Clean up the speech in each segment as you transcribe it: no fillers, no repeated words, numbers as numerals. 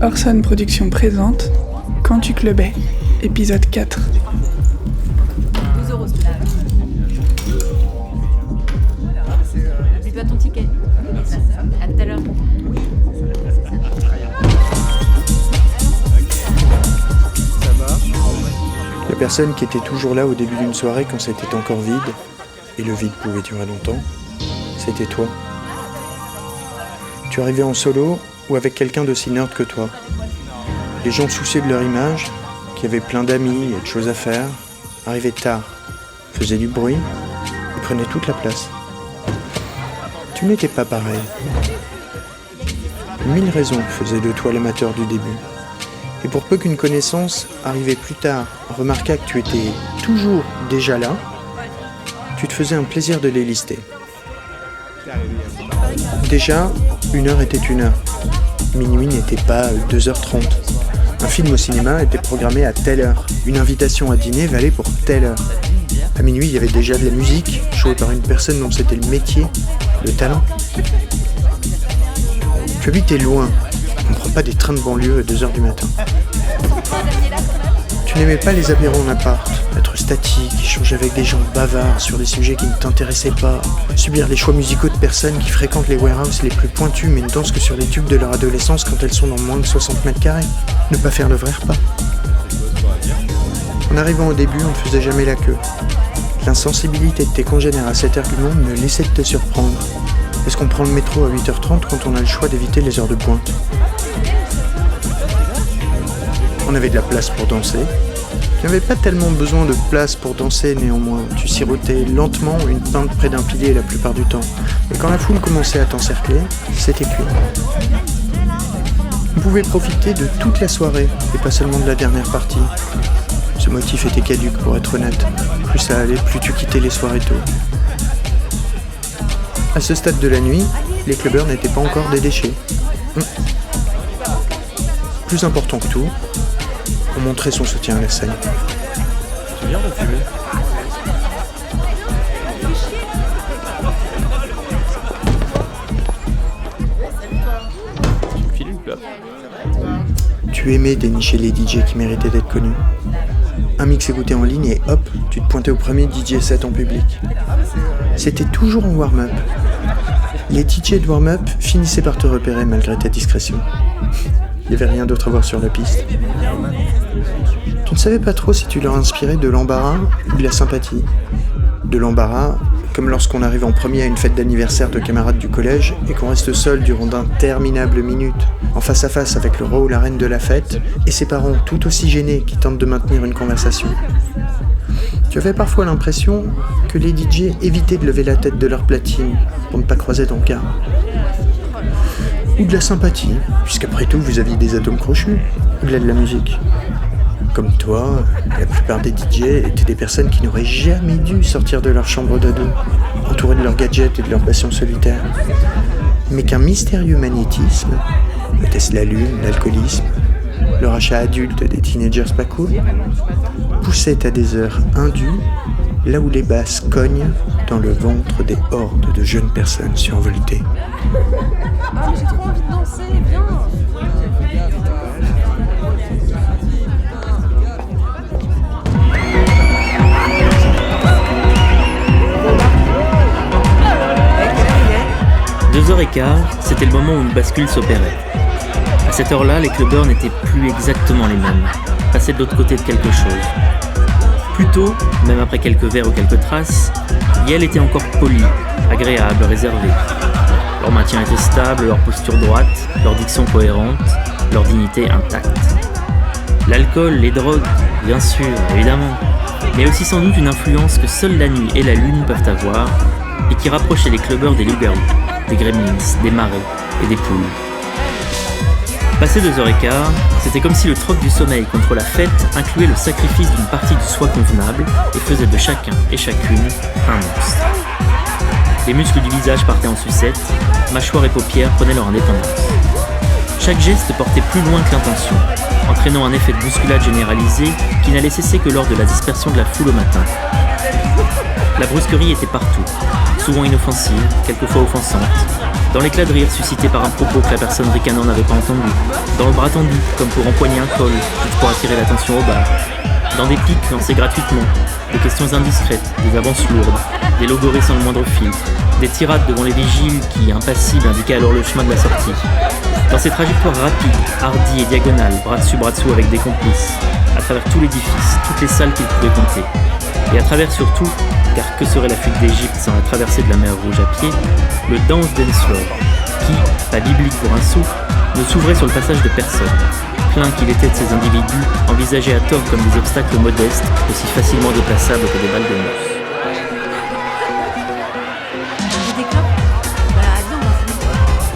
Orson Productions présente Quand tu clubais, épisode 4. 12 €. N'oublie pas ton ticket. À tout à l'heure. La personne qui était toujours là au début d'une soirée quand c'était encore vide, et le vide pouvait durer longtemps, c'était toi. Tu arrivais en solo ou avec quelqu'un d'aussi nerd que toi. Les gens soucieux de leur image, qui avaient plein d'amis et de choses à faire, arrivaient tard, faisaient du bruit et prenaient toute la place. Tu n'étais pas pareil. 1000 raisons faisaient de toi l'amateur du début. Et pour peu qu'une connaissance, arrivée plus tard, remarqua que tu étais toujours déjà là, tu te faisais un plaisir de les lister. Déjà, 1 heure était 1 heure. Minuit n'était pas 2h30. Un film au cinéma était programmé à telle heure. Une invitation à dîner valait pour telle heure. À minuit, il y avait déjà de la musique, jouée par une personne dont c'était le métier, le talent. Tu habitais loin. On ne prend pas des trains de banlieue à 2h du matin. Tu n'aimais pas les apéros en appart, être statique, échanger avec des gens bavards sur des sujets qui ne t'intéressaient pas, subir les choix musicaux de personnes qui fréquentent les warehouses les plus pointus mais ne dansent que sur les tubes de leur adolescence quand elles sont dans moins de 60 mètres carrés, ne pas faire de vrais repas. En arrivant au début, on ne faisait jamais la queue. L'insensibilité de tes congénères à cet air du monde me laissait de te surprendre. Est-ce qu'on prend le métro à 8h30 quand on a le choix d'éviter les heures de pointe ? On avait de la place pour danser. Tu n'avais pas tellement besoin de place pour danser néanmoins. Tu sirotais lentement une pinte près d'un pilier la plupart du temps. Et quand la foule commençait à t'encercler, c'était cuit. On pouvait profiter de toute la soirée et pas seulement de la dernière partie. Ce motif était caduc pour être honnête. Plus ça allait, plus tu quittais les soirées tôt. À ce stade de la nuit, les clubbers n'étaient pas encore des déchets. Plus important que tout, on montrait son soutien à la scène. C'est bien de fumer. Tu me files une clope. Tu aimais dénicher les DJ qui méritaient d'être connus. Un mix écouté en ligne et hop, tu te pointais au premier DJ set en public. C'était toujours en warm-up. Les DJ de warm-up finissaient par te repérer malgré ta discrétion. Il n'y avait rien d'autre à voir sur la piste. Tu ne savais pas trop si tu leur inspirais de l'embarras ou de la sympathie. De l'embarras, comme lorsqu'on arrive en premier à une fête d'anniversaire de camarades du collège et qu'on reste seul durant d'interminables minutes, en face à face avec le roi ou la reine de la fête, et ses parents tout aussi gênés qui tentent de maintenir une conversation. Tu avais parfois l'impression que les DJ évitaient de lever la tête de leur platine pour ne pas croiser ton regard. Ou de la sympathie, puisqu'après tout vous aviez des atomes crochus, au-delà de la musique. Comme toi, la plupart des DJ étaient des personnes qui n'auraient jamais dû sortir de leur chambre d'ado, entourées de leurs gadgets et de leurs passions solitaires. Mais qu'un mystérieux magnétisme, était-ce la lune, l'alcoolisme, le rachat adulte des teenagers pas cool, poussait à des heures indues, là où les basses cognent dans le ventre des hordes de jeunes personnes survoltées. Ah, mais j'ai trop envie de danser, viens. 2h15, c'était le moment où une bascule s'opérait. À cette heure-là, les clubbers n'étaient plus exactement les mêmes, passaient de l'autre côté de quelque chose. Plus tôt, même après quelques verres ou quelques traces, Yale était encore poli, agréable, réservé. Leur maintien était stable, leur posture droite, leur diction cohérente, leur dignité intacte. L'alcool, les drogues, bien sûr, évidemment, mais aussi sans doute une influence que seule la nuit et la lune peuvent avoir et qui rapprochait les clubbers des loups-garous, des gremlins, des marais et des poules. Passé 2h15, c'était comme si le troc du sommeil contre la fête incluait le sacrifice d'une partie du soi convenable et faisait de chacun et chacune un monstre. Les muscles du visage partaient en sucette, mâchoires et paupières prenaient leur indépendance. Chaque geste portait plus loin que l'intention, entraînant un effet de bousculade généralisé qui n'allait cesser que lors de la dispersion de la foule au matin. La brusquerie était partout, souvent inoffensive, quelquefois offensante, dans l'éclat de rire suscité par un propos que la personne ricanant n'avait pas entendu, dans le bras tendu, comme pour empoigner un col, juste pour attirer l'attention au bar, dans des piques lancées gratuitement, des questions indiscrètes, des avances lourdes, des logorées sans le moindre filtre, des tirades devant les vigiles qui, impassibles, indiquaient alors le chemin de la sortie. Dans ces trajectoires rapides, hardies et diagonales, bras dessous avec des complices, à travers tout l'édifice, toutes les salles qu'il pouvait compter, et à travers surtout, car que serait la fuite d'Égypte sans la traversée de la mer Rouge à pied, le Dance Dance Floor, qui, pas biblique pour un sou, ne s'ouvrait sur le passage de personne. Plein qu'il était de ces individus, envisagés à tort comme des obstacles modestes, aussi facilement déplaçables que des balles de mousse. Des clopes ? Bah viens, on va fumer.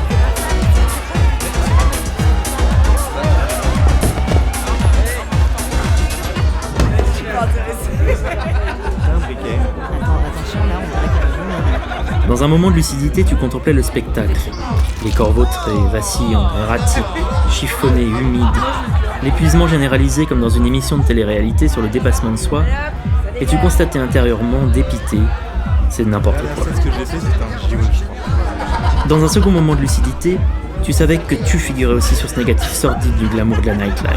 Dans un moment de lucidité, tu contemplais le spectacle. Les corps vautrés, vacillants, erratiques, chiffonnés, humides. L'épuisement généralisé comme dans une émission de télé-réalité sur le dépassement de soi. Et tu constatais intérieurement, dépité, c'est n'importe quoi. Ce que j'ai fait, c'est un JO, je crois. Dans un second moment de lucidité, tu savais que tu figurais aussi sur ce négatif sordide du glamour de la nightlife.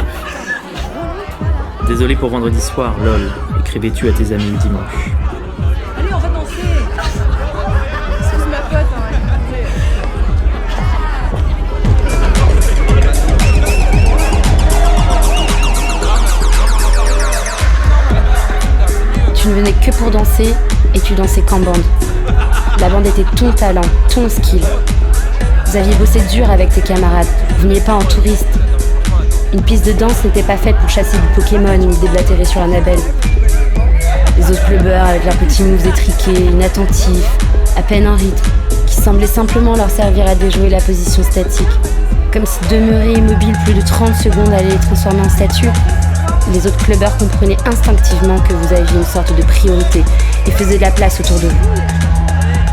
Désolé pour vendredi soir, lol, écrivais-tu à tes amis le dimanche. Allez, on va danser. Excuse ma pote, Tu ne venais que pour danser et tu dansais qu'en bande. La bande était ton talent, ton skill. Vous aviez bossé dur avec tes camarades, vous n'étiez pas en touriste. Une piste de danse n'était pas faite pour chasser du Pokémon ni déblatérer sur Annabelle. Les autres clubbers avec leurs petits moves étriqués, inattentifs, à peine en rythme, qui semblaient simplement leur servir à déjouer la position statique. Comme si demeurer immobile plus de 30 secondes allait les transformer en statues. Les autres clubbers comprenaient instinctivement que vous aviez une sorte de priorité et faisaient de la place autour de vous.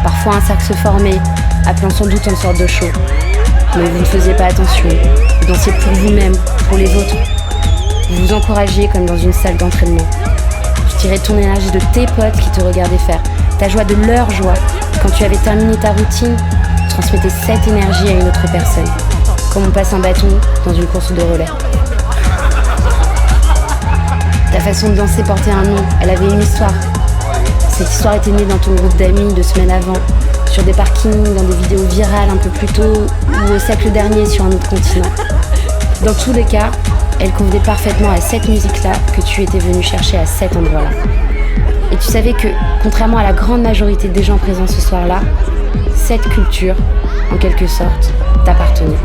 Parfois un cercle se formait, appelant sans doute une sorte de show. Mais vous ne faisiez pas attention, vous dansiez pour vous-même, pour les autres. Vous vous encouragiez comme dans une salle d'entraînement. Tu tirais ton énergie de tes potes qui te regardaient faire, ta joie de leur joie. Quand tu avais terminé ta routine, tu transmettais cette énergie à une autre personne, comme on passe un bâton dans une course de relais. Ta façon de danser portait un nom, elle avait une histoire. Cette histoire était née dans ton groupe d'amis 2 semaines avant, sur des parkings, dans des vidéos virales un peu plus tôt, ou au siècle dernier sur un autre continent. Dans tous les cas, elle convenait parfaitement à cette musique-là que tu étais venu chercher à cet endroit-là. Et tu savais que, contrairement à la grande majorité des gens présents ce soir-là, cette culture, en quelque sorte, t'appartenait.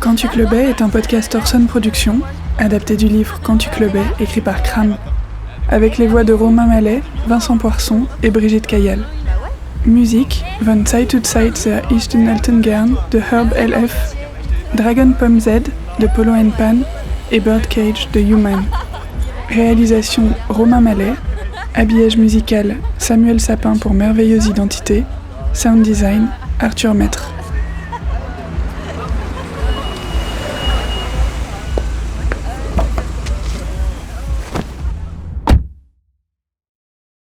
Quand tu clubais est un podcast Orson Productions, adapté du livre Quand tu clubais, écrit par Cram, avec les voix de Romain Mallet, Vincent Poisson et Brigitte Caillal. Musique, Von Zeit zu Zeit sehr ich den alten gern de Herb LF, Dragon Pomme Z de Polo & Pan et Birdcage de Human. Réalisation Romain Mallet, habillage musical Samuel Sapin pour Merveilleuse Identité, sound design Arthur Maître.